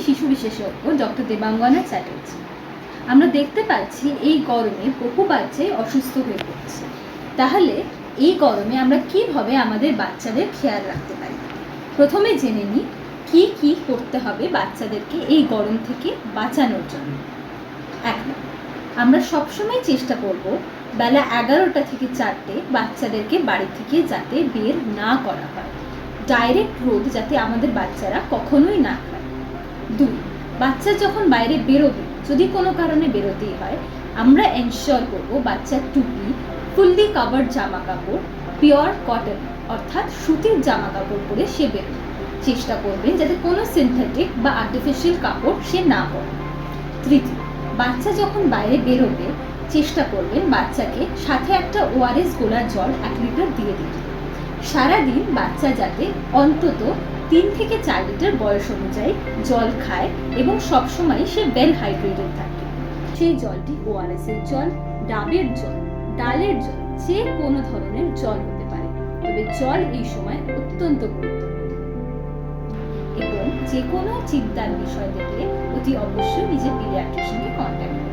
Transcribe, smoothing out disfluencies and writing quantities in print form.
শিশু বিশেষজ্ঞ ডক্টর দেবাঙ্গনা চ্যাটার্জি। আমরা দেখতে পাচ্ছি এই গরমে বহু বাচ্চাই অসুস্থ হয়ে পড়ছে। তাহলে এই গরমে আমরা কিভাবে আমাদের বাচ্চাদের খেয়াল রাখতে পারি? প্রথমে জেনে নিই কি করতে হবে বাচ্চাদেরকে এই গরম থেকে বাঁচানোর জন্য। 1 আমরা সবসময় চেষ্টা করব বেলা 11টা থেকে 4টে বাচ্চাদেরকে বাড়ি থেকে যাতে বের না করা হয়। ডাইরেক্ট রোদ যাতে আমাদের বাচ্চারা কখনোই না খায়। 2 বাচ্চা যখন বাইরে বেরোবে, যদি কোনো কারণে বেরোতেই হয়, আমরা এনশিওর করব বাচ্চার টুপি, ফুললি কাভার্ড জামা কাপড়, পিওর কটন অর্থাৎ সুতির জামা কাপড় পরে সে বেরোবে। চেষ্টা করবেন যাতে কোনো সিনথেটিক বা আর্টিফিশিয়াল কাপড় সে না পরে। 3 বাচ্চা যখন বাইরে বেরোবে, চেষ্টা করবেন বাচ্চাকে সাথে একটা ওআরএস গোলার জল 1 লিটার দিয়ে দিন। সারাদিন বাচ্চা যাতে অন্তত 3 থেকে 4 লিটার বয়স অনুযায়ী জল খায় এবং সবসময় সে ওয়েল হাইড্রেটেড থাকে। সেই জলটি ওআরএস এর জল, ডাবের জল, ডালের জল, যে কোনো ধরনের জল হতে পারে, তবে জল এই সময় অত্যন্ত গুরুত্বপূর্ণ। এবং যে কোনো চিন্তার বিষয় দেখলে অতি অবশ্যই নিজের পিডিয়াট্রিশিয়ানকে কন্ট্যাক্ট করুন।